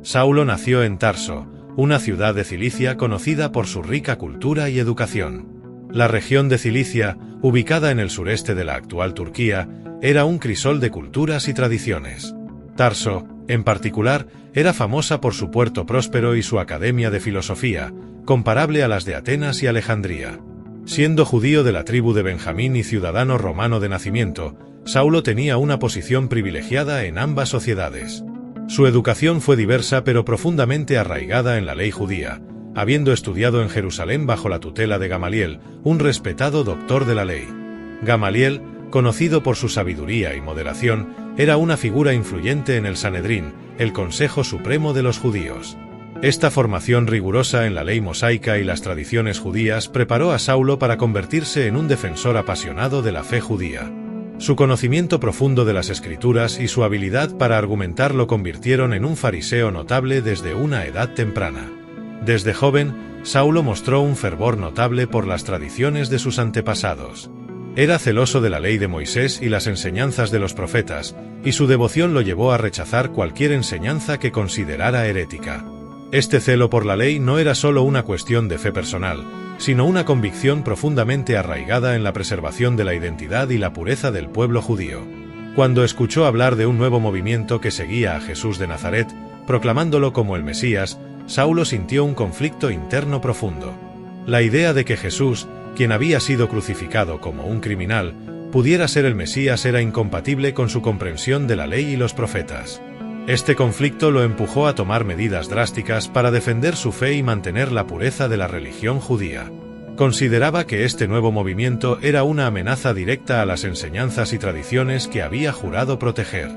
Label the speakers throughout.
Speaker 1: Saulo nació en Tarso, una ciudad de Cilicia conocida por su rica cultura y educación. La región de Cilicia, ubicada en el sureste de la actual Turquía, era un crisol de culturas y tradiciones. Tarso, en particular, era famosa por su puerto próspero y su academia de filosofía, comparable a las de Atenas y Alejandría. Siendo judío de la tribu de Benjamín y ciudadano romano de nacimiento, Saulo tenía una posición privilegiada en ambas sociedades. Su educación fue diversa pero profundamente arraigada en la ley judía, habiendo estudiado en Jerusalén bajo la tutela de Gamaliel, un respetado doctor de la ley. Gamaliel, conocido por su sabiduría y moderación, era una figura influyente en el Sanedrín, el Consejo Supremo de los Judíos. Esta formación rigurosa en la ley mosaica y las tradiciones judías preparó a Saulo para convertirse en un defensor apasionado de la fe judía. Su conocimiento profundo de las Escrituras y su habilidad para argumentar lo convirtieron en un fariseo notable desde una edad temprana. Desde joven, Saulo mostró un fervor notable por las tradiciones de sus antepasados. Era celoso de la ley de Moisés y las enseñanzas de los profetas, y su devoción lo llevó a rechazar cualquier enseñanza que considerara herética. Este celo por la ley no era solo una cuestión de fe personal, sino una convicción profundamente arraigada en la preservación de la identidad y la pureza del pueblo judío. Cuando escuchó hablar de un nuevo movimiento que seguía a Jesús de Nazaret, proclamándolo como el Mesías, Saulo sintió un conflicto interno profundo. La idea de que Jesús, quien había sido crucificado como un criminal, pudiera ser el Mesías era incompatible con su comprensión de la ley y los profetas. Este conflicto lo empujó a tomar medidas drásticas para defender su fe y mantener la pureza de la religión judía. Consideraba que este nuevo movimiento era una amenaza directa a las enseñanzas y tradiciones que había jurado proteger.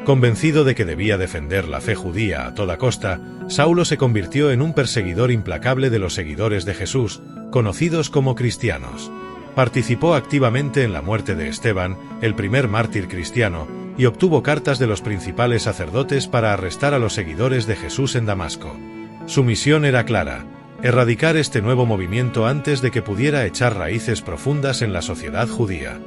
Speaker 1: Convencido de que debía defender la fe judía a toda costa, Saulo se convirtió en un perseguidor implacable de los seguidores de Jesús, conocidos como cristianos. Participó activamente en la muerte de Esteban, el primer mártir cristiano, y obtuvo cartas de los principales sacerdotes para arrestar a los seguidores de Jesús en Damasco. Su misión era clara: erradicar este nuevo movimiento antes de que pudiera echar raíces profundas en la sociedad judía.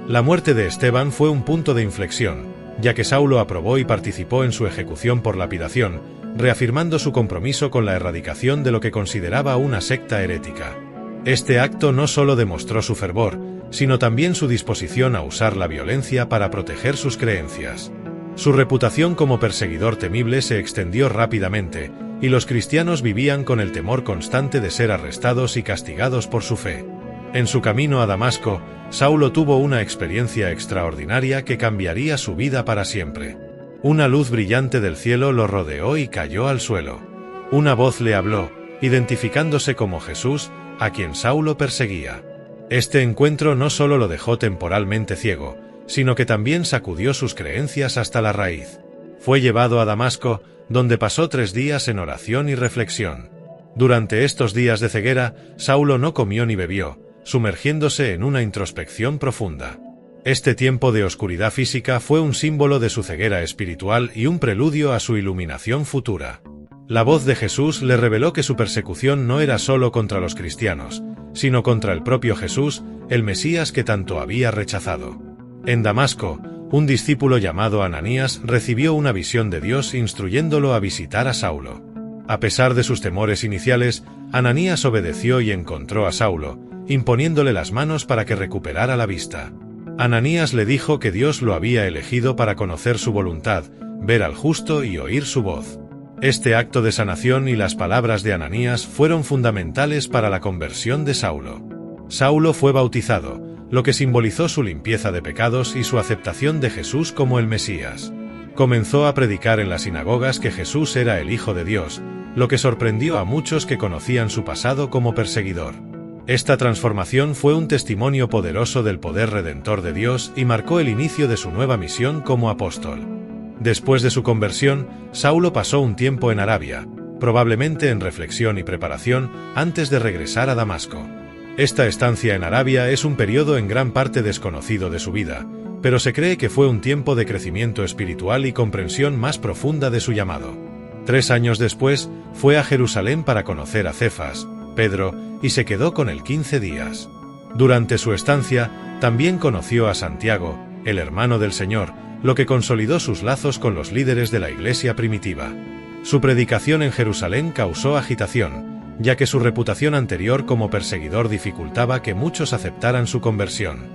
Speaker 1: La muerte de Esteban fue un punto de inflexión, ya que Saulo aprobó y participó en su ejecución por lapidación, reafirmando su compromiso con la erradicación de lo que consideraba una secta herética. Este acto no solo demostró su fervor, sino también su disposición a usar la violencia para proteger sus creencias. Su reputación como perseguidor temible se extendió rápidamente, y los cristianos vivían con el temor constante de ser arrestados y castigados por su fe. En su camino a Damasco, Saulo tuvo una experiencia extraordinaria que cambiaría su vida para siempre. Una luz brillante del cielo lo rodeó y cayó al suelo. Una voz le habló, identificándose como Jesús, a quien Saulo perseguía. Este encuentro no solo lo dejó temporalmente ciego, sino que también sacudió sus creencias hasta la raíz. Fue llevado a Damasco, donde pasó 3 días en oración y reflexión. Durante estos días de ceguera, Saulo no comió ni bebió, sumergiéndose en una introspección profunda. Este tiempo de oscuridad física fue un símbolo de su ceguera espiritual y un preludio a su iluminación futura. La voz de Jesús le reveló que su persecución no era solo contra los cristianos, sino contra el propio Jesús, el Mesías que tanto había rechazado. En Damasco, un discípulo llamado Ananías recibió una visión de Dios instruyéndolo a visitar a Saulo. A pesar de sus temores iniciales, Ananías obedeció y encontró a Saulo, imponiéndole las manos para que recuperara la vista. Ananías le dijo que Dios lo había elegido para conocer su voluntad, ver al justo y oír su voz. Este acto de sanación y las palabras de Ananías fueron fundamentales para la conversión de Saulo. Saulo fue bautizado, lo que simbolizó su limpieza de pecados y su aceptación de Jesús como el Mesías. Comenzó a predicar en las sinagogas que Jesús era el Hijo de Dios, lo que sorprendió a muchos que conocían su pasado como perseguidor. Esta transformación fue un testimonio poderoso del poder redentor de Dios y marcó el inicio de su nueva misión como apóstol. Después de su conversión, Saulo pasó un tiempo en Arabia, probablemente en reflexión y preparación, antes de regresar a Damasco. Esta estancia en Arabia es un periodo en gran parte desconocido de su vida, pero se cree que fue un tiempo de crecimiento espiritual y comprensión más profunda de su llamado. 3 años después, fue a Jerusalén para conocer a Cefas, Pedro, y se quedó con él 15 días. Durante su estancia, también conoció a Santiago, el hermano del Señor, lo que consolidó sus lazos con los líderes de la iglesia primitiva. Su predicación en Jerusalén causó agitación, ya que su reputación anterior como perseguidor dificultaba que muchos aceptaran su conversión.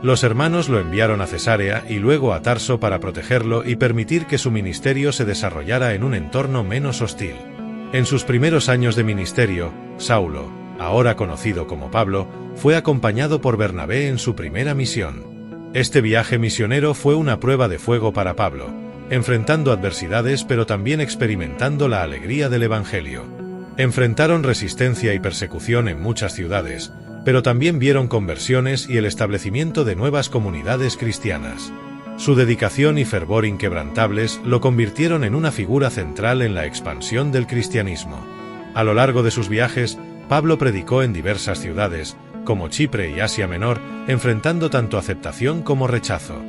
Speaker 1: Los hermanos lo enviaron a Cesarea y luego a Tarso para protegerlo y permitir que su ministerio se desarrollara en un entorno menos hostil. En sus primeros años de ministerio, Saulo, ahora conocido como Pablo, fue acompañado por Bernabé en su primera misión. Este viaje misionero fue una prueba de fuego para Pablo, enfrentando adversidades pero también experimentando la alegría del Evangelio. Enfrentaron resistencia y persecución en muchas ciudades, pero también vieron conversiones y el establecimiento de nuevas comunidades cristianas. Su dedicación y fervor inquebrantables lo convirtieron en una figura central en la expansión del cristianismo. A lo largo de sus viajes, Pablo predicó en diversas ciudades, como Chipre y Asia Menor, enfrentando tanto aceptación como rechazo.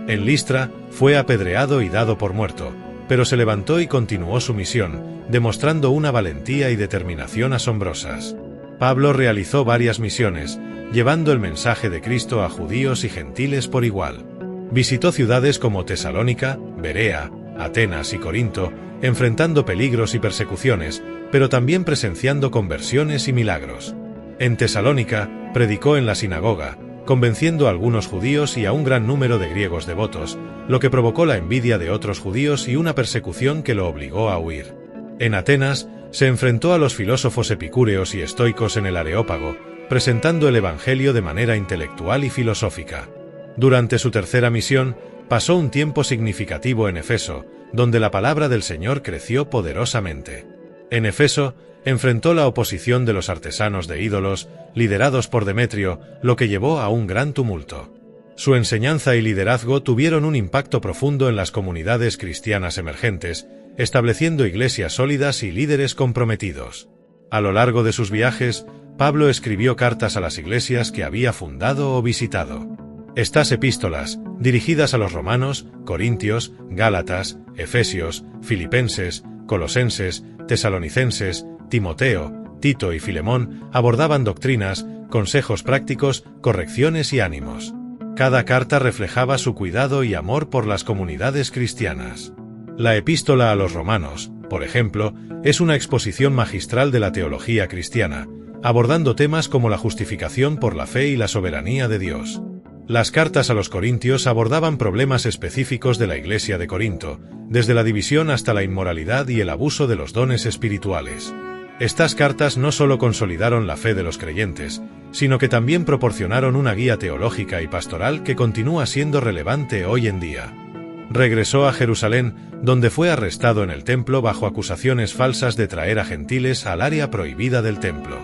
Speaker 1: En Listra, fue apedreado y dado por muerto, pero se levantó y continuó su misión, demostrando una valentía y determinación asombrosas. Pablo realizó varias misiones, llevando el mensaje de Cristo a judíos y gentiles por igual. Visitó ciudades como Tesalónica, Berea, Atenas y Corinto, enfrentando peligros y persecuciones, pero también presenciando conversiones y milagros. En Tesalónica, predicó en la sinagoga, convenciendo a algunos judíos y a un gran número de griegos devotos, lo que provocó la envidia de otros judíos y una persecución que lo obligó a huir. En Atenas, se enfrentó a los filósofos epicúreos y estoicos en el Areópago, presentando el Evangelio de manera intelectual y filosófica. Durante su tercera misión, pasó un tiempo significativo en Efeso, donde la palabra del Señor creció poderosamente. En Efeso, enfrentó la oposición de los artesanos de ídolos, liderados por Demetrio, lo que llevó a un gran tumulto. Su enseñanza y liderazgo tuvieron un impacto profundo en las comunidades cristianas emergentes, estableciendo iglesias sólidas y líderes comprometidos. A lo largo de sus viajes, Pablo escribió cartas a las iglesias que había fundado o visitado. Estas epístolas, dirigidas a los romanos, corintios, gálatas, efesios, filipenses, colosenses, tesalonicenses, Timoteo, Tito y Filemón, abordaban doctrinas, consejos prácticos, correcciones y ánimos. Cada carta reflejaba su cuidado y amor por las comunidades cristianas. La epístola a los romanos, por ejemplo, es una exposición magistral de la teología cristiana, abordando temas como la justificación por la fe y la soberanía de Dios. Las cartas a los corintios abordaban problemas específicos de la iglesia de Corinto, desde la división hasta la inmoralidad y el abuso de los dones espirituales. Estas cartas no solo consolidaron la fe de los creyentes, sino que también proporcionaron una guía teológica y pastoral que continúa siendo relevante hoy en día. Regresó a Jerusalén, donde fue arrestado en el templo bajo acusaciones falsas de traer a gentiles al área prohibida del templo.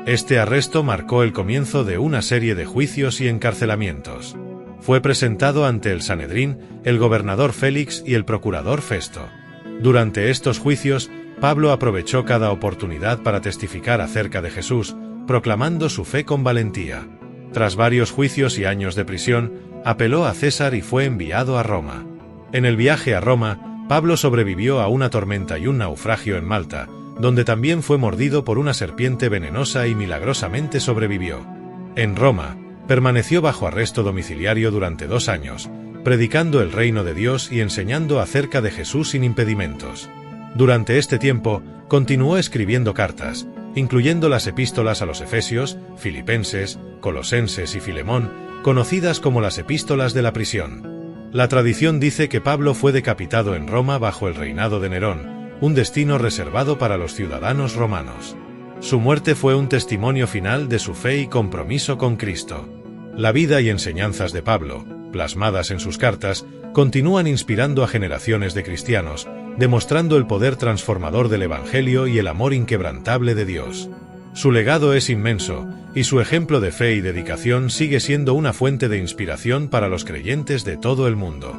Speaker 1: Este arresto marcó el comienzo de una serie de juicios y encarcelamientos. Fue presentado ante el Sanedrín, el gobernador Félix y el procurador Festo. Durante estos juicios, Pablo aprovechó cada oportunidad para testificar acerca de Jesús, proclamando su fe con valentía. Tras varios juicios y años de prisión, apeló a César y fue enviado a Roma. En el viaje a Roma, Pablo sobrevivió a una tormenta y un naufragio en Malta, donde también fue mordido por una serpiente venenosa y milagrosamente sobrevivió. En Roma, permaneció bajo arresto domiciliario durante 2 años, predicando el reino de Dios y enseñando acerca de Jesús sin impedimentos. Durante este tiempo, continuó escribiendo cartas, incluyendo las epístolas a los Efesios, Filipenses, Colosenses y Filemón, conocidas como las epístolas de la prisión. La tradición dice que Pablo fue decapitado en Roma bajo el reinado de Nerón, un destino reservado para los ciudadanos romanos. Su muerte fue un testimonio final de su fe y compromiso con Cristo. La vida y enseñanzas de Pablo, plasmadas en sus cartas, continúan inspirando a generaciones de cristianos, demostrando el poder transformador del Evangelio y el amor inquebrantable de Dios. Su legado es inmenso, y su ejemplo de fe y dedicación sigue siendo una fuente de inspiración para los creyentes de todo el mundo.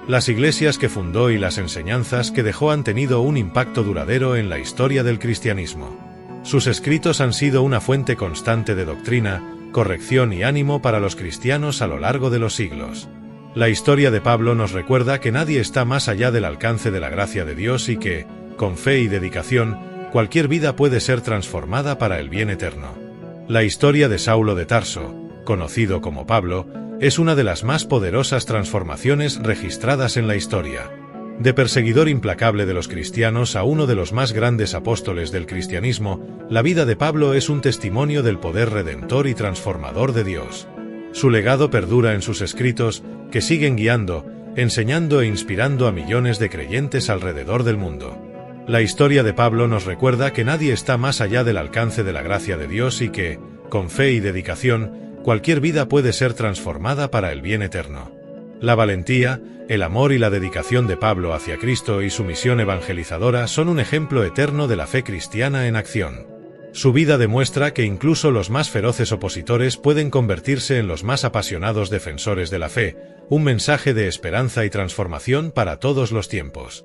Speaker 1: Las iglesias que fundó y las enseñanzas que dejó han tenido un impacto duradero en la historia del cristianismo. Sus escritos han sido una fuente constante de doctrina, corrección y ánimo para los cristianos a lo largo de los siglos. La historia de Pablo nos recuerda que nadie está más allá del alcance de la gracia de Dios y que, con fe y dedicación, cualquier vida puede ser transformada para el bien eterno. La historia de Saulo de Tarso, conocido como Pablo, es una de las más poderosas transformaciones registradas en la historia. De perseguidor implacable de los cristianos a uno de los más grandes apóstoles del cristianismo, la vida de Pablo es un testimonio del poder redentor y transformador de Dios. Su legado perdura en sus escritos, que siguen guiando, enseñando e inspirando a millones de creyentes alrededor del mundo. La historia de Pablo nos recuerda que nadie está más allá del alcance de la gracia de Dios y que, con fe y dedicación, cualquier vida puede ser transformada para el bien eterno. La valentía, el amor y la dedicación de Pablo hacia Cristo y su misión evangelizadora son un ejemplo eterno de la fe cristiana en acción. Su vida demuestra que incluso los más feroces opositores pueden convertirse en los más apasionados defensores de la fe, un mensaje de esperanza y transformación para todos los tiempos.